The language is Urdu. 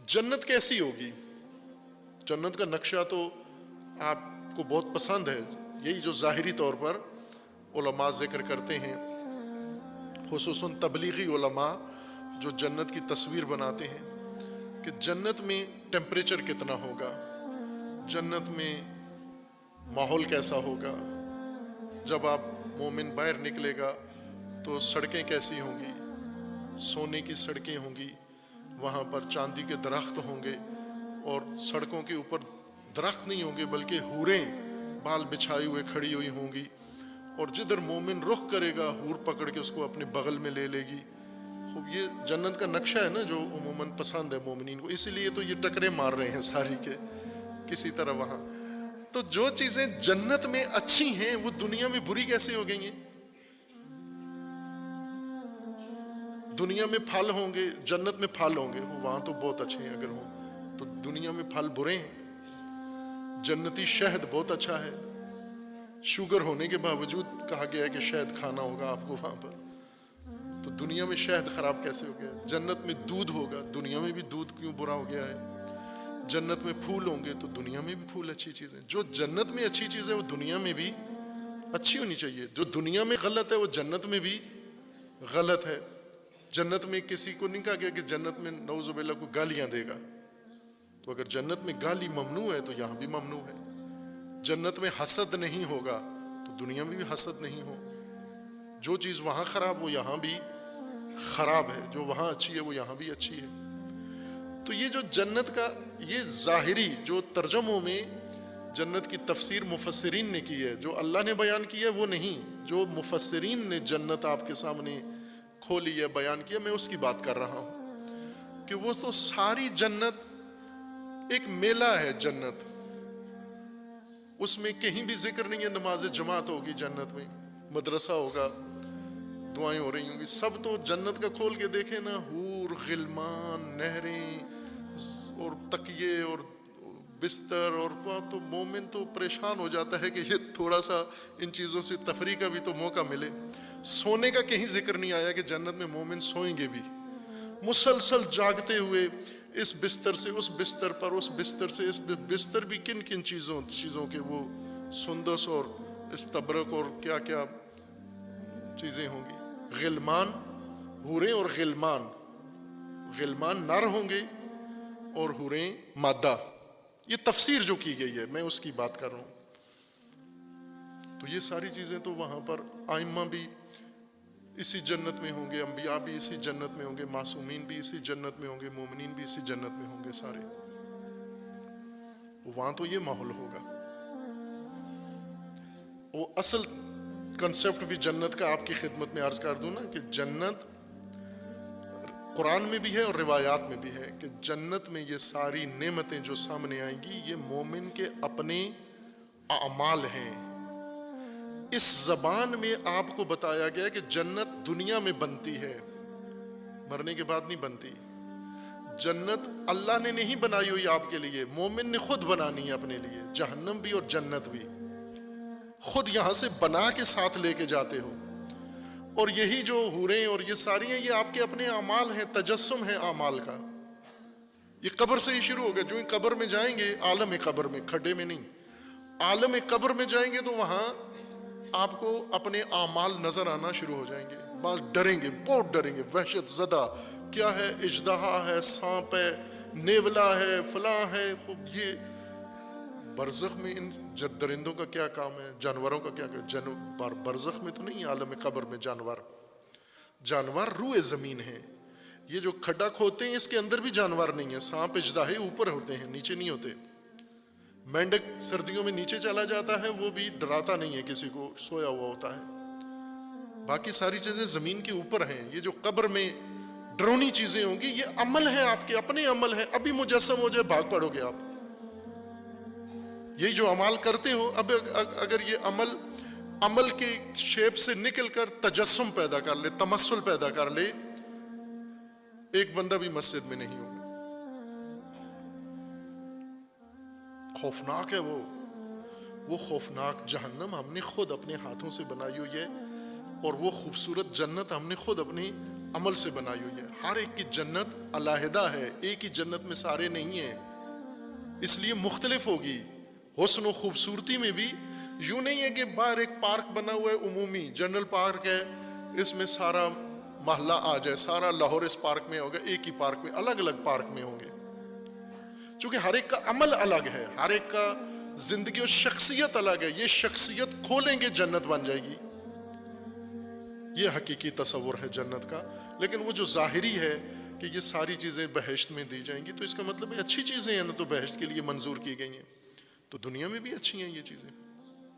جنت کیسی ہوگی؟ جنت کا نقشہ تو آپ کو بہت پسند ہے، یہی جو ظاہری طور پر علماء ذکر کرتے ہیں، خصوصاً تبلیغی علماء جو جنت کی تصویر بناتے ہیں کہ جنت میں ٹیمپریچر کتنا ہوگا، جنت میں ماحول کیسا ہوگا، جب آپ مومن باہر نکلے گا تو سڑکیں کیسی ہوں گی، سونے کی سڑکیں ہوں گی، وہاں پر چاندی کے درخت ہوں گے، اور سڑکوں کے اوپر درخت نہیں ہوں گے بلکہ حوریں بال بچھائے ہوئے کھڑی ہوئی ہوں گی، اور جدھر مومن رخ کرے گا حور پکڑ کے اس کو اپنے بغل میں لے لے گی۔ خوب یہ جنت کا نقشہ ہے نا جو عموماً پسند ہے مومنین کو، اسی لیے تو یہ ٹکرے مار رہے ہیں ساری کے کسی طرح وہاں۔ تو جو چیزیں جنت میں اچھی ہیں وہ دنیا میں بری کیسے ہو گئی ہیں؟ دنیا میں پھل ہوں گے، جنت میں پھل ہوں گے، وہاں تو بہت اچھے ہیں اگر ہوں، تو دنیا میں پھل برے ہیں۔ جنتی شہد بہت اچھا ہے، شوگر ہونے کے باوجود کہا گیا ہے کہ شہد کھانا ہوگا آپ کو وہاں پر، تو دنیا میں شہد خراب کیسے ہو گیا؟ جنت میں دودھ ہوگا، دنیا میں بھی دودھ کیوں برا ہو گیا ہے؟ جنت میں پھول ہوں گے تو دنیا میں بھی پھول اچھی چیزیں، جو جنت میں اچھی چیز ہے وہ دنیا میں بھی اچھی ہونی چاہیے، جو دنیا میں غلط ہے وہ جنت میں بھی غلط ہے۔ جنت میں کسی کو نہیں کہا گیا کہ جنت میں نعوذ باللہ کو گالیاں دے گا، تو اگر جنت میں گالی ممنوع ہے تو یہاں بھی ممنوع ہے۔ جنت میں حسد نہیں ہوگا تو دنیا میں بھی حسد نہیں ہو، جو چیز وہاں خراب وہ یہاں بھی خراب ہے، جو وہاں اچھی ہے وہ یہاں بھی اچھی ہے۔ تو یہ جو جنت کا یہ ظاہری جو ترجموں میں جنت کی تفسیر مفسرین نے کی ہے، جو اللہ نے بیان کیا ہے وہ نہیں، جو مفسرین نے جنت آپ کے سامنے کھولی ہے بیان کیا، میں اس کی بات کر رہا ہوں کہ وہ تو ساری جنت ایک میلہ ہے۔ جنت اس میں کہیں بھی ذکر نہیں ہے نماز جماعت ہوگی، جنت میں مدرسہ ہوگا، دعائیں ہو رہی ہوں گی، سب تو جنت کا کھول کے دیکھیں نا، حور، غلمان، نہریں اور تکیے اور بستر، اور تو مومن تو پریشان ہو جاتا ہے کہ یہ تھوڑا سا ان چیزوں سے تفریح کا بھی تو موقع ملے۔ سونے کا کہیں ذکر نہیں آیا کہ جنت میں مومن سوئیں گے بھی، مسلسل جاگتے ہوئے اس بستر سے اس بستر پر، اس بستر سے اس بستر بھی کن کن چیزوں کے، وہ سندس اور استبرق اور کیا کیا چیزیں ہوں گی۔ غلمان، حوریں اور غلمان، غلمان نر ہوں گے اور حوریں مادہ، یہ تفسیر جو کی گئی ہے میں اس کی بات کر رہا ہوں۔ تو یہ ساری چیزیں تو وہاں پر ائمہ بھی اسی جنت میں ہوں گے، انبیاء بھی اسی جنت میں ہوں گے، معصومین بھی اسی جنت میں ہوں گے، مومنین بھی اسی جنت میں ہوں گے سارے، وہاں تو یہ ماحول ہوگا۔ وہ اصل کنسپٹ بھی جنت کا آپ کی خدمت میں عرض کر دوں نا کہ جنت قرآن میں بھی ہے اور روایات میں بھی ہے کہ جنت میں یہ ساری نعمتیں جو سامنے آئیں گی یہ مومن کے اپنے اعمال ہیں۔ اس زبان میں آپ کو بتایا گیا کہ جنت دنیا میں بنتی ہے، مرنے کے بعد نہیں بنتی۔ جنت اللہ نے نہیں بنائی ہوئی آپ کے لیے، مومن نے خود بنانی ہے اپنے لیے، جہنم بھی اور جنت بھی خود یہاں سے بنا کے ساتھ لے کے جاتے ہو۔ اور یہی جو حوریں اور یہ ساری ہیں یہ آپ کے اپنے اعمال ہیں، تجسم ہے اعمال کا۔ یہ قبر سے ہی شروع ہو گیا، جو ہی قبر میں جائیں گے، عالم قبر میں، کھڈے میں نہیں، عالم قبر میں جائیں گے تو وہاں آپ کو اپنے اعمال نظر آنا شروع ہو جائیں گے۔ بعض ڈریں گے، بہت ڈریں گے، وحشت زدہ، کیا ہے، اژدہا ہے، سانپ ہے، نیولا ہے، فلاں ہے۔ خوب یہ برزخ میں ان درندوں کا کیا کام ہے، جانوروں کا کیا برزخ میں تو نہیں، عالم قبر میں جانور روئے زمین ہیں۔ یہ جو کھڈا کھوتے ہیں اس کے اندر بھی جانور نہیں ہے، سانپ اژدہے اوپر ہوتے ہیں، نیچے نہیں ہوتے۔ مینڈک سردیوں میں نیچے چلا جاتا ہے، وہ بھی ڈراتا نہیں ہے کسی کو، سویا ہوا ہوتا ہے۔ باقی ساری چیزیں زمین کے اوپر ہیں۔ یہ جو قبر میں ڈرونی چیزیں ہوں گی یہ عمل ہیں، آپ کے اپنے عمل ہیں۔ ابھی مجسم ہو جائے بھاگ پڑو گے آپ، یہی جو عمل کرتے ہو۔ اب اگر یہ عمل کے شیپ سے نکل کر تجسم پیدا کر لے، تمثل پیدا کر لے، ایک بندہ بھی مسجد میں نہیں ہوگا۔ خوفناک ہے وہ خوفناک جہنم ہم نے خود اپنے ہاتھوں سے بنائی ہوئی ہے، اور وہ خوبصورت جنت ہم نے خود اپنے عمل سے بنائی ہوئی ہے. ہر ایک کی جنت علیحدہ ہے, ایک ہی جنت میں سارے نہیں ہیں, اس لیے مختلف ہوگی. حسن و خوبصورتی میں بھی یوں نہیں ہے کہ باہر ایک پارک بنا ہوا ہے عمومی جنرل پارک ہے, اس میں سارا محلہ آ جائے, سارا لاہور اس پارک میں ہوگا, ایک ہی پارک میں, الگ الگ پارک میں ہوں گے. چونکہ ہر ایک کا عمل الگ ہے, ہر ایک کا زندگی اور شخصیت الگ ہے. یہ شخصیت کھولیں گے جنت بن جائے گی. یہ حقیقی تصور ہے جنت کا. لیکن وہ جو ظاہری ہے کہ یہ ساری چیزیں بہشت میں دی جائیں گی, تو اس کا مطلب ہے اچھی چیزیں ہیں نا, تو بہشت کے لیے منظور کی گئی ہیں, تو دنیا میں بھی اچھی ہیں یہ چیزیں.